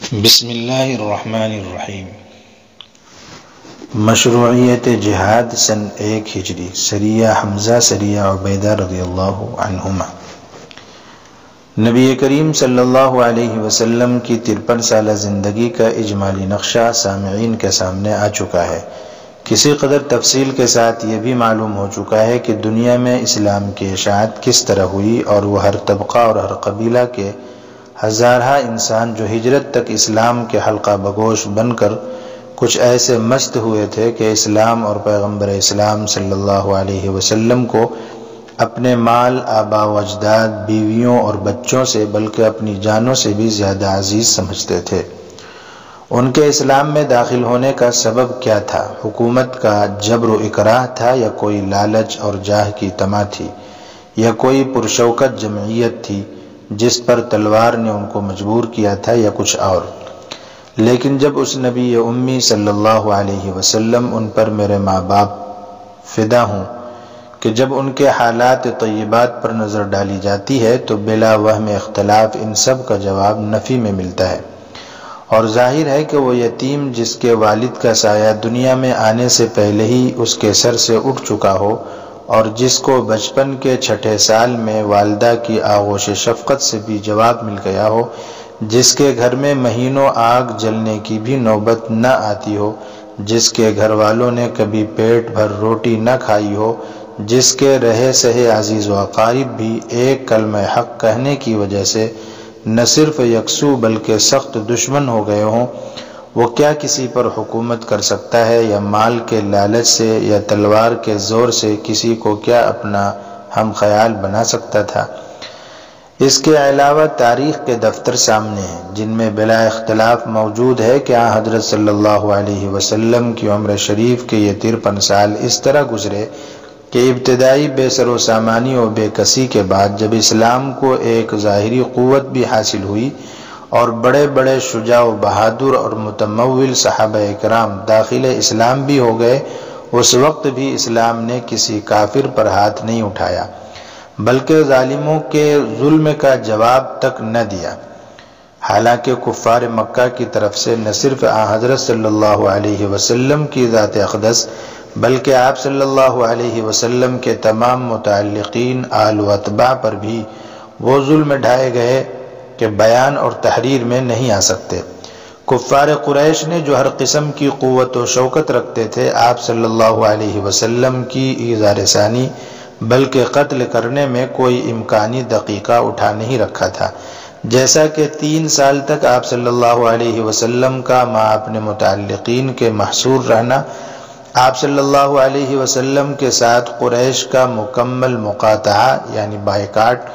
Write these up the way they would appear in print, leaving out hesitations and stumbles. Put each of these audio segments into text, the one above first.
بسم اللہ الرحمن الرحیم۔ مشروعیت جہاد سن 1 ہجری، سریہ حمزہ، سریہ عبیدہ رضی اللہ عنہما۔ نبی کریم صلی اللہ علیہ وسلم کی 53 سالہ زندگی کا اجمالی نقشہ سامعین کے سامنے آ چکا ہے۔ کسی قدر تفصیل کے ساتھ یہ بھی معلوم ہو چکا ہے کہ دنیا میں اسلام کی اشاعت کس طرح ہوئی، اور وہ ہر طبقہ اور ہر قبیلہ کے ہزارہ انسان جو ہجرت تک اسلام کے حلقہ بگوش بن کر کچھ ایسے مست ہوئے تھے کہ اسلام اور پیغمبر اسلام صلی اللہ علیہ وسلم کو اپنے مال، آبا و اجداد، بیویوں اور بچوں سے بلکہ اپنی جانوں سے بھی زیادہ عزیز سمجھتے تھے۔ ان کے اسلام میں داخل ہونے کا سبب کیا تھا؟ حکومت کا جبر و اکراہ تھا، یا کوئی لالچ اور جاہ کی طمع تھی، یا کوئی پرشوکت جمعیت تھی جس پر تلوار نے ان کو مجبور کیا تھا، یا کچھ اور؟ لیکن جب اس نبی امی صلی اللہ علیہ وسلم، ان پر میرے ماں باپ فدا ہوں، کہ جب ان کے حالات طیبات پر نظر ڈالی جاتی ہے تو بلا وہم اختلاف ان سب کا جواب نفی میں ملتا ہے، اور ظاہر ہے کہ وہ یتیم جس کے والد کا سایہ دنیا میں آنے سے پہلے ہی اس کے سر سے اٹھ چکا ہو، اور جس کو بچپن کے 6 سال میں والدہ کی آغوش شفقت سے بھی جواب مل گیا ہو، جس کے گھر میں مہینوں آگ جلنے کی بھی نوبت نہ آتی ہو، جس کے گھر والوں نے کبھی پیٹ بھر روٹی نہ کھائی ہو، جس کے رہے سہے عزیز و اقارب بھی ایک کلمہ حق کہنے کی وجہ سے نہ صرف یکسو بلکہ سخت دشمن ہو گئے ہوں، وہ کیا کسی پر حکومت کر سکتا ہے؟ یا مال کے لالچ سے یا تلوار کے زور سے کسی کو کیا اپنا ہم خیال بنا سکتا تھا؟ اس کے علاوہ تاریخ کے دفتر سامنے ہیں، جن میں بلا اختلاف موجود ہے کہ حضرت صلی اللہ علیہ وسلم کی عمر شریف کے یہ 53 سال اس طرح گزرے کہ ابتدائی بے سر و سامانی و بے کسی کے بعد جب اسلام کو ایک ظاہری قوت بھی حاصل ہوئی اور بڑے بڑے شجاع و بہادر اور متمول صحابہ اکرام داخل اسلام بھی ہو گئے، اس وقت بھی اسلام نے کسی کافر پر ہاتھ نہیں اٹھایا، بلکہ ظالموں کے ظلم کا جواب تک نہ دیا۔ حالانکہ کفار مکہ کی طرف سے نہ صرف حضرت صلی اللہ علیہ وسلم کی ذات اقدس بلکہ آپ صلی اللہ علیہ وسلم کے تمام متعلقین، آل و اتباع پر بھی وہ ظلم ڈھائے گئے کہ بیان اور تحریر میں نہیں آ سکتے۔ کفار قریش نے جو ہر قسم کی قوت و شوکت رکھتے تھے، آپ صلی اللہ علیہ وسلم کی ایذار ثانی بلکہ قتل کرنے میں کوئی امکانی دقیقہ اٹھا نہیں رکھا تھا۔ جیسا کہ 3 سال تک آپ صلی اللہ علیہ وسلم کا مع اپنے متعلقین کے محصور رہنا، آپ صلی اللہ علیہ وسلم کے ساتھ قریش کا مکمل مقاطعہ یعنی بائیکاٹ،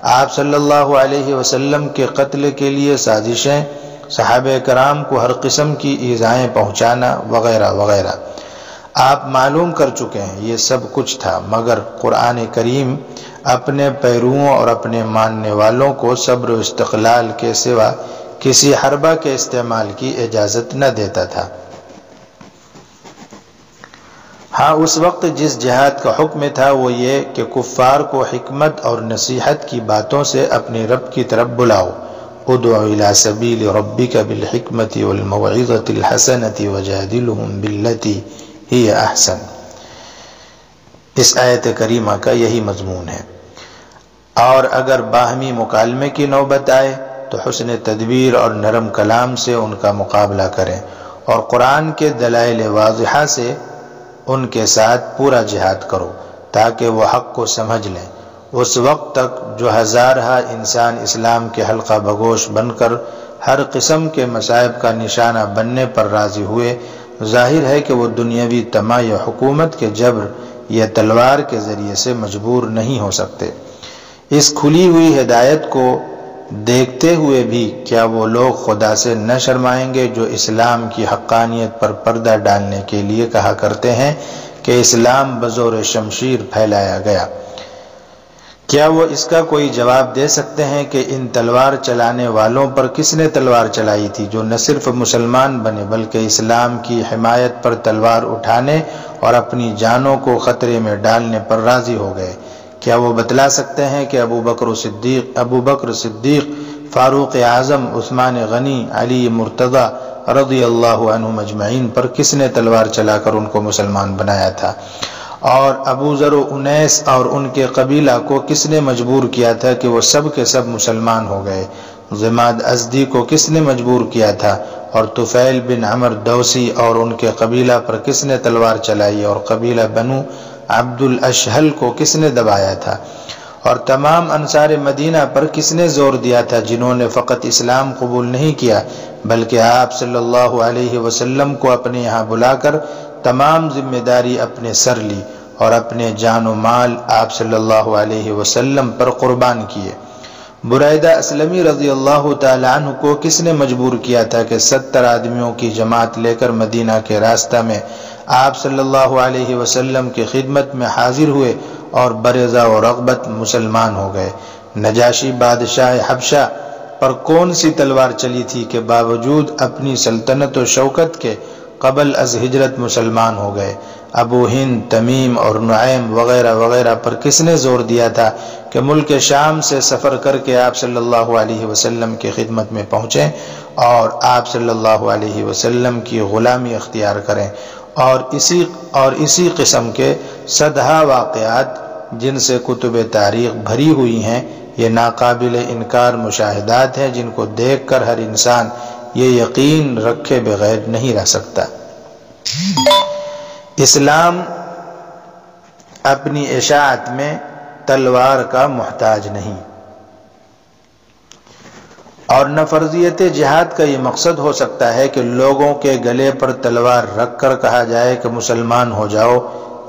آپ صلی اللہ علیہ وسلم کے قتل کے لیے سازشیں، صحابہ کرام کو ہر قسم کی ایذائیں پہنچانا وغیرہ وغیرہ، آپ معلوم کر چکے ہیں۔ یہ سب کچھ تھا، مگر قرآن کریم اپنے پیرووں اور اپنے ماننے والوں کو صبر و استقلال کے سوا کسی حربہ کے استعمال کی اجازت نہ دیتا تھا۔ ہاں، اس وقت جس جہاد کا حکم تھا وہ یہ کہ کفار کو حکمت اور نصیحت کی باتوں سے اپنے رب کی طرف بلاؤ، ادع الی سبیل ربک بالحکمت والموعظۃ الحسنۃ وجادلہم باللتی ہی احسن۔ اس آیت کریمہ کا یہی مضمون ہے۔ اور اگر باہمی مکالمے کی نوبت آئے تو حسن تدبیر اور نرم کلام سے ان کا مقابلہ کریں، اور قرآن کے دلائل واضحہ سے ان کے ساتھ پورا جہاد کرو تاکہ وہ حق کو سمجھ لیں۔ اس وقت تک جو ہزارہ انسان اسلام کے حلقہ بگوش بن کر ہر قسم کے مصائب کا نشانہ بننے پر راضی ہوئے، ظاہر ہے کہ وہ دنیاوی طمع یا حکومت کے جبر یا تلوار کے ذریعے سے مجبور نہیں ہو سکتے۔ اس کھلی ہوئی ہدایت کو دیکھتے ہوئے بھی کیا وہ لوگ خدا سے نہ شرمائیں گے جو اسلام کی حقانیت پر پردہ ڈالنے کے لیے کہا کرتے ہیں کہ اسلام بزور شمشیر پھیلایا گیا؟ کیا وہ اس کا کوئی جواب دے سکتے ہیں کہ ان تلوار چلانے والوں پر کس نے تلوار چلائی تھی، جو نہ صرف مسلمان بنے بلکہ اسلام کی حمایت پر تلوار اٹھانے اور اپنی جانوں کو خطرے میں ڈالنے پر راضی ہو گئے؟ کیا وہ بتلا سکتے ہیں کہ ابو بکر صدیق فاروق اعظم، عثمان غنی، علی مرتضی رضی اللہ عنہم اجمعین پر کس نے تلوار چلا کر ان کو مسلمان بنایا تھا؟ اور ابو ذر و انیس اور ان کے قبیلہ کو کس نے مجبور کیا تھا کہ وہ سب کے سب مسلمان ہو گئے؟ ضماد ازدی کو کس نے مجبور کیا تھا؟ اور طفیل بن عمر دوسی اور ان کے قبیلہ پر کس نے تلوار چلائی؟ اور قبیلہ بنو عبد الاشہل کو کس نے دبایا تھا؟ اور تمام انصار مدینہ پر کس نے زور دیا تھا جنہوں نے فقط اسلام قبول نہیں کیا بلکہ آپ صلی اللہ علیہ وسلم کو اپنے یہاں بلا کر تمام ذمہ داری اپنے سر لی اور اپنے جان و مال آپ صلی اللہ علیہ وسلم پر قربان کیے؟ بریدہ اسلمی رضی اللہ تعالی عنہ کو کس نے مجبور کیا تھا کہ 70 آدمیوں کی جماعت لے کر مدینہ کے راستہ میں آپ صلی اللہ علیہ وسلم کی خدمت میں حاضر ہوئے اور برضا و رغبت مسلمان ہو گئے؟ نجاشی بادشاہ حبشہ پر کون سی تلوار چلی تھی کہ باوجود اپنی سلطنت و شوکت کے قبل از ہجرت مسلمان ہو گئے؟ ابو ہند، تمیم اور نعیم وغیرہ وغیرہ پر کس نے زور دیا تھا کہ ملک شام سے سفر کر کے آپ صلی اللہ علیہ وسلم کی خدمت میں پہنچیں اور آپ صلی اللہ علیہ وسلم کی غلامی اختیار کریں؟ اور اسی قسم کے صدہا واقعات جن سے کتب تاریخ بھری ہوئی ہیں، یہ ناقابل انکار مشاہدات ہیں جن کو دیکھ کر ہر انسان یہ یقین رکھے بغیر نہیں رہ سکتا۔ اسلام اپنی اشاعت میں تلوار کا محتاج نہیں، اور نہ فرضیت جہاد کا یہ مقصد ہو سکتا ہے کہ لوگوں کے گلے پر تلوار رکھ کر کہا جائے کہ مسلمان ہو جاؤ،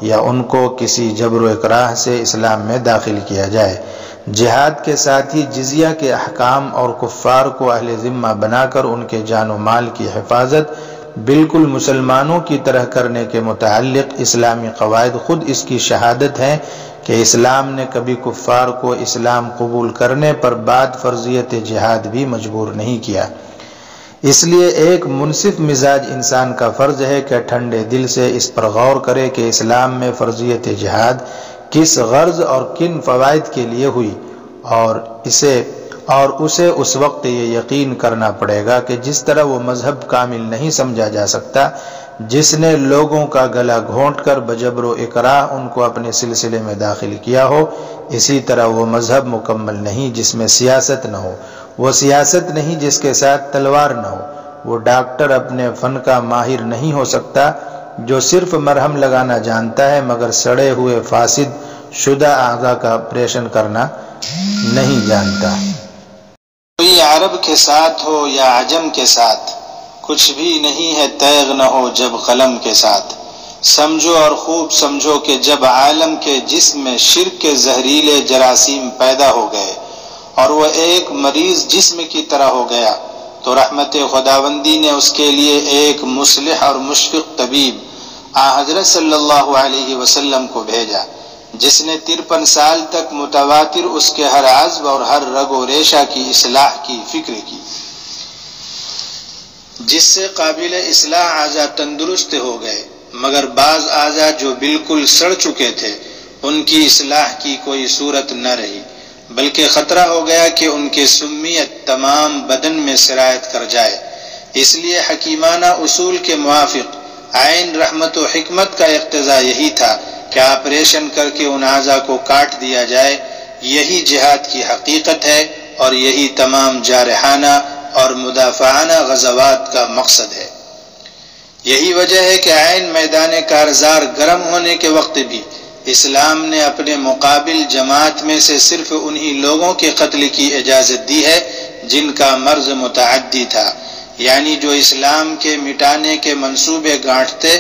یا ان کو کسی جبر و اکراہ سے اسلام میں داخل کیا جائے۔ جہاد کے ساتھ ہی جزیہ کے احکام اور کفار کو اہل ذمہ بنا کر ان کے جان و مال کی حفاظت بالکل مسلمانوں کی طرح کرنے کے متعلق اسلامی قواعد خود اس کی شہادت ہیں کہ اسلام نے کبھی کفار کو اسلام قبول کرنے پر بعد فرضیت جہاد بھی مجبور نہیں کیا۔ اس لیے ایک منصف مزاج انسان کا فرض ہے کہ ٹھنڈے دل سے اس پر غور کرے کہ اسلام میں فرضیت جہاد کس غرض اور کن فوائد کے لیے ہوئی، اور اسے اس وقت یہ یقین کرنا پڑے گا کہ جس طرح وہ مذہب کامل نہیں سمجھا جا سکتا جس نے لوگوں کا گلا گھونٹ کر بجبر و اکراہ ان کو اپنے سلسلے میں داخل کیا ہو، اسی طرح وہ مذہب مکمل نہیں جس میں سیاست نہ ہو، وہ سیاست نہیں جس کے ساتھ تلوار نہ ہو، وہ ڈاکٹر اپنے فن کا ماہر نہیں ہو سکتا جو صرف مرہم لگانا جانتا ہے مگر سڑے ہوئے فاسد شدہ اعضاء کا آپریشن کرنا نہیں جانتا۔ کوئی عرب کے ساتھ ہو یا عجم کے ساتھ، کچھ بھی نہیں ہے تیغ نہ ہو جب قلم کے ساتھ۔ سمجھو اور خوب سمجھو کہ جب عالم کے جسم میں شرک کے زہریلے جراثیم پیدا ہو گئے اور وہ ایک مریض جسم کی طرح ہو گیا تو رحمت خداوندی نے اس کے لیے ایک مصلح اور مشفق طبیب حضرت صلی اللہ علیہ وسلم کو بھیجا، جس نے 53 سال تک متواتر اس کے ہر عضو اور ہر رگ و ریشہ کی اصلاح کی فکر کی، جس سے قابل اصلاح اعضاء تندرست ہو گئے، مگر بعض اعضاء جو بالکل سڑ چکے تھے ان کی اصلاح کی کوئی صورت نہ رہی، بلکہ خطرہ ہو گیا کہ ان کی سمیت تمام بدن میں سرایت کر جائے۔ اس لیے حکیمانہ اصول کے موافق عین رحمت و حکمت کا اقتضا یہی تھا کہ آپریشن کر کے ان اعضاء کو کاٹ دیا جائے۔ یہی جہاد کی حقیقت ہے اور یہی تمام جارحانہ اور مدافعانہ غزوات کا مقصد ہے۔ یہی وجہ ہے کہ عین میدان کارزار گرم ہونے کے وقت بھی اسلام نے اپنے مقابل جماعت میں سے صرف انہی لوگوں کے قتل کی اجازت دی ہے جن کا مرض متعدی تھا، یعنی جو اسلام کے مٹانے کے منصوبے گانٹتے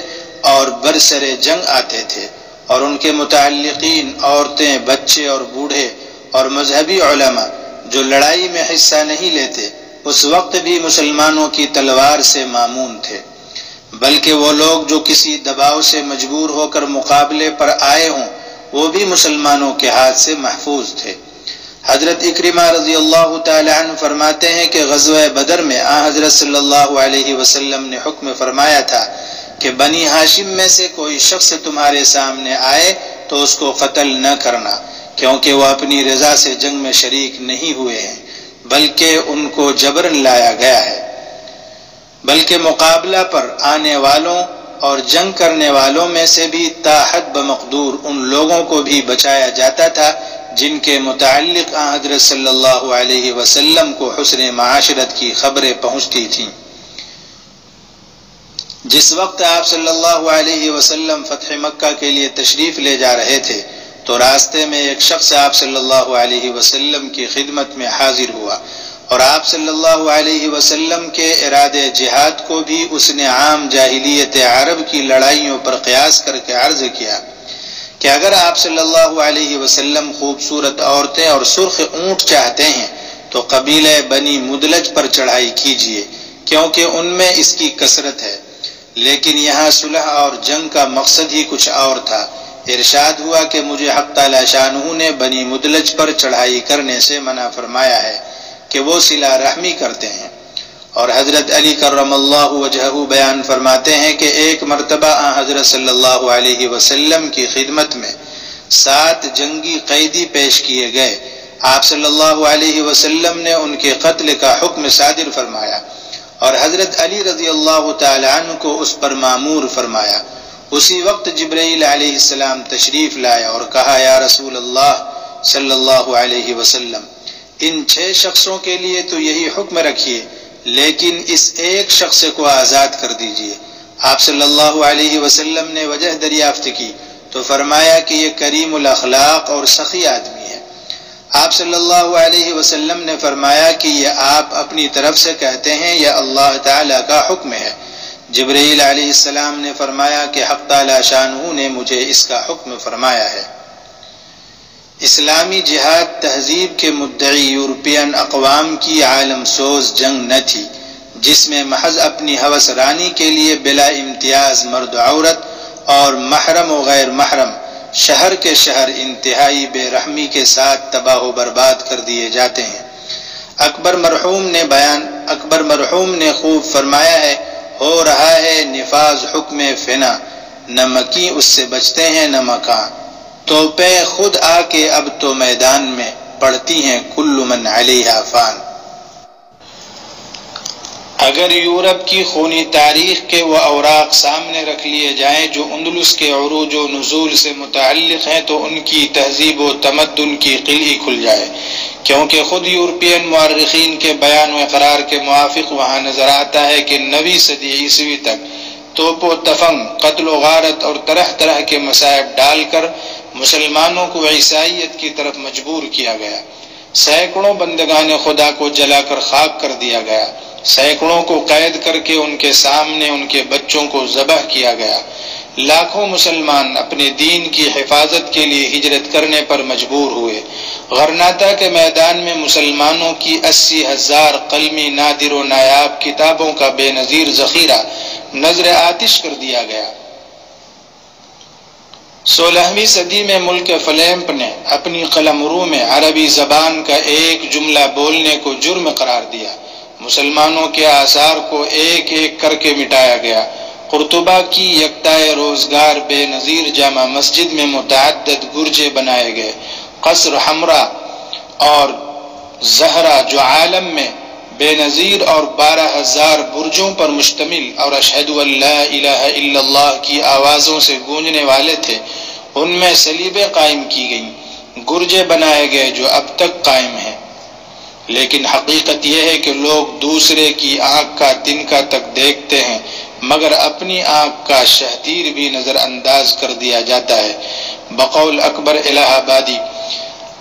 اور برسر جنگ آتے تھے، اور ان کے متعلقین عورتیں، بچے اور بوڑھے اور مذہبی علماء جو لڑائی میں حصہ نہیں لیتے اس وقت بھی مسلمانوں کی تلوار سے مامون تھے، بلکہ وہ لوگ جو کسی دباؤ سے مجبور ہو کر مقابلے پر آئے ہوں وہ بھی مسلمانوں کے ہاتھ سے محفوظ تھے۔ حضرت اکرمہ رضی اللہ تعالی عنہ فرماتے ہیں کہ غزوہ بدر میں حضرت صلی اللہ علیہ وسلم نے حکم فرمایا تھا کہ بنی ہاشم میں سے کوئی شخص تمہارے سامنے آئے تو اس کو قتل نہ کرنا، کیونکہ وہ اپنی رضا سے جنگ میں شریک نہیں ہوئے ہیں، بلکہ ان کو جبرن لایا گیا ہے، بلکہ مقابلہ پر آنے والوں اور جنگ کرنے والوں میں سے بھی تاحد بمقدور ان لوگوں کو بھی بچایا جاتا تھا جن کے متعلق حضرت صلی اللہ علیہ وسلم کو حسن معاشرت کی خبریں پہنچتی تھیں۔ جس وقت آپ صلی اللہ علیہ وسلم فتح مکہ کے لیے تشریف لے جا رہے تھے تو راستے میں ایک شخص آپ صلی اللہ علیہ وسلم کی خدمت میں حاضر ہوا اور آپ صلی اللہ علیہ وسلم کے ارادے جہاد کو بھی اس نے عام جاہلیت عرب کی لڑائیوں پر قیاس کر کے عرض کیا کہ اگر آپ صلی اللہ علیہ وسلم خوبصورت عورتیں اور سرخ اونٹ چاہتے ہیں تو قبیلہ بنی مدلج پر چڑھائی کیجیے، کیونکہ ان میں اس کی کثرت ہے۔ لیکن یہاں صلح اور جنگ کا مقصد ہی کچھ اور تھا۔ ارشاد ہوا کہ مجھے حق تعالی شانہ نے بنی مدلج پر چڑھائی کرنے سے منع فرمایا ہے کہ وہ صلہ رحمی کرتے ہیں۔ اور حضرت علی کرم اللہ وجہہ بیان فرماتے ہیں کہ ایک مرتبہ حضرت صلی اللہ علیہ وسلم کی خدمت میں 7 جنگی قیدی پیش کیے گئے۔ آپ صلی اللہ علیہ وسلم نے ان کے قتل کا حکم صادر فرمایا اور حضرت علی رضی اللہ تعالی عنہ کو اس پر مامور فرمایا۔ اسی وقت جبرائیل علیہ السلام تشریف لائے اور کہا، یا رسول اللہ صلی اللہ علیہ وسلم، ان 6 شخصوں کے لیے تو یہی حکم رکھیے، لیکن اس ایک شخص کو آزاد کر دیجیے۔ آپ صلی اللہ علیہ وسلم نے وجہ دریافت کی تو فرمایا کہ یہ کریم الاخلاق اور سخی آدمی ہے۔ آپ صلی اللہ علیہ وسلم نے فرمایا کہ یہ آپ اپنی طرف سے کہتے ہیں یا اللہ تعالیٰ کا حکم ہے؟ جبرائیل علیہ السلام نے فرمایا کہ حق تعالی شانہ نے مجھے اس کا حکم فرمایا ہے۔ اسلامی جہاد تہذیب کے مدعی یورپین اقوام کی عالم سوز جنگ نہ تھی، جس میں محض اپنی ہوس رانی کے لیے بلا امتیاز مرد و عورت اور محرم و غیر محرم شہر کے شہر انتہائی بے رحمی کے ساتھ تباہ و برباد کر دیے جاتے ہیں۔ اکبر مرحوم نے خوب فرمایا ہے، ہو رہا ہے نفاذ حکم فنا، نہ مکی اس سے بچتے ہیں نہ مکان، توپیں خود آ کے اب تو میدان میں پڑتی ہیں کل من علیہا فان۔ اگر یورپ کی خونی تاریخ کے وہ اوراق سامنے رکھ لیے جائیں جو اندلس کے عروج و نزول سے متعلق ہیں تو ان کی تہذیب و تمدن کی قلعی کھل جائے، کیونکہ خود یورپین مورخین کے بیان و اقرار کے موافق وہاں نظر آتا ہے کہ 9ویں صدی عیسوی تک توپ و تفنگ، قتل و غارت اور طرح طرح کے مصائب ڈال کر مسلمانوں کو عیسائیت کی طرف مجبور کیا گیا۔ سینکڑوں بندگان خدا کو جلا کر خاک کر دیا گیا، سینکڑوں کو قید کر کے ان کے سامنے ان کے بچوں کو ذبح کیا گیا، لاکھوں مسلمان اپنے دین کی حفاظت کے لیے ہجرت کرنے پر مجبور ہوئے۔ غرناطہ کے میدان میں مسلمانوں کی 80,000 قلمی نادر و نایاب کتابوں کا بے نظیر ذخیرہ نظر آتش کر دیا گیا۔ 16ویں صدی میں ملک فلیمپ نے اپنی قلمرو میں عربی زبان کا ایک جملہ بولنے کو جرم قرار دیا، مسلمانوں کے آثار کو ایک ایک کر کے مٹایا گیا۔ قرطبہ کی یکتائے روزگار بے نظیر جامع مسجد میں متعدد گرجے بنائے گئے۔ قصر حمرہ اور زہرہ جو عالم میں بے نظیر اور 12,000 برجوں پر مشتمل اور اشہد ان لا الہ الا اللہ کی آوازوں سے گونجنے والے تھے، ان میں صلیبیں قائم کی گئیں، گرجے بنائے گئے جو اب تک قائم ہیں۔ لیکن حقیقت یہ ہے کہ لوگ دوسرے کی آنکھ کا تنکا تک دیکھتے ہیں، مگر اپنی آنکھ کا شہتیر بھی نظر انداز کر دیا جاتا ہے۔ بقول اکبر الہ آبادی،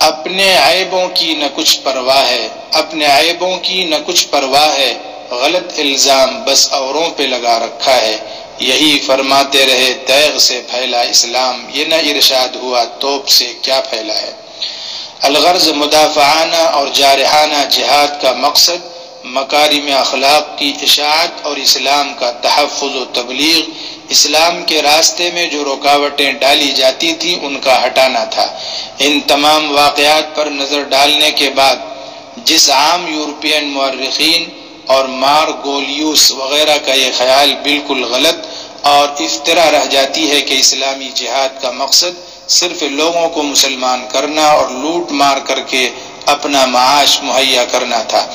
اپنے عیبوں کی نہ کچھ پرواہ ہے، اپنے عیبوں کی نہ کچھ پرواہ ہے، غلط الزام بس اوروں پہ لگا رکھا ہے، یہی فرماتے رہے تیغ سے پھیلا اسلام، یہ نہ ارشاد ہوا توپ سے کیا پھیلا ہے۔ الغرض مدافعانہ اور جارحانہ جہاد کا مقصد مکارم اخلاق کی اشاعت اور اسلام کا تحفظ و تبلیغ، اسلام کے راستے میں جو رکاوٹیں ڈالی جاتی تھیں ان کا ہٹانا تھا۔ ان تمام واقعات پر نظر ڈالنے کے بعد جس عام یورپین مورخین اور مارگولیوس وغیرہ کا یہ خیال بالکل غلط اور افترا رہ جاتی ہے کہ اسلامی جہاد کا مقصد صرف لوگوں کو مسلمان کرنا اور لوٹ مار کر کے اپنا معاش مہیا کرنا تھا۔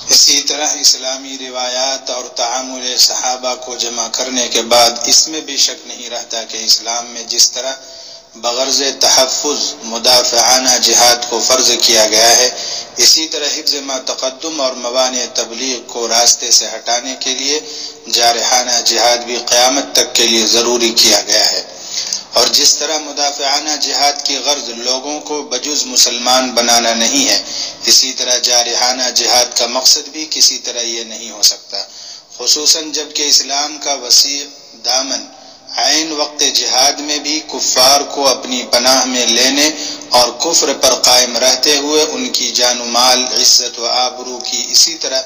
اسی طرح اسلامی روایات اور تعامل صحابہ کو جمع کرنے کے بعد اس میں بھی شک نہیں رہتا کہ اسلام میں جس طرح بغرض تحفظ مدافعانہ جہاد کو فرض کیا گیا ہے، اسی طرح حفظ ما تقدم اور موانع تبلیغ کو راستے سے ہٹانے کے لیے جارحانہ جہاد بھی قیامت تک کے لیے ضروری کیا گیا ہے۔ اور جس طرح مدافعانہ جہاد کی غرض لوگوں کو بجز مسلمان بنانا نہیں ہے، اسی طرح جارحانہ جہاد کا مقصد بھی کسی طرح یہ نہیں ہو سکتا، خصوصاً جب کہ اسلام کا وسیع دامن عین وقت جہاد میں بھی کفار کو اپنی پناہ میں لینے اور کفر پر قائم رہتے ہوئے ان کی جان و مال، عزت و آبرو کی اسی طرح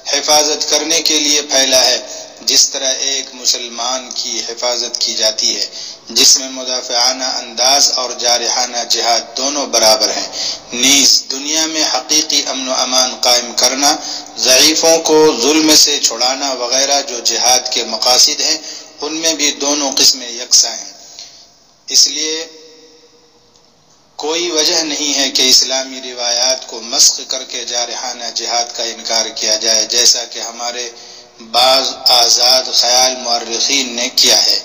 حفاظت کرنے کے لیے پھیلا ہے جس طرح ایک مسلمان کی حفاظت کی جاتی ہے، جس میں مدافعانہ انداز اور جارحانہ جہاد دونوں برابر ہیں۔ نیز دنیا میں حقیقی امن و امان قائم کرنا، ضعیفوں کو ظلم سے چھڑانا وغیرہ جو جہاد کے مقاصد ہیں، ان میں بھی دونوں قسمیں یکساں ہیں۔ اس لیے کوئی وجہ نہیں ہے کہ اسلامی روایات کو مسخ کر کے جارحانہ جہاد کا انکار کیا جائے، جیسا کہ ہمارے بعض آزاد خیال مورخین نے کیا ہے۔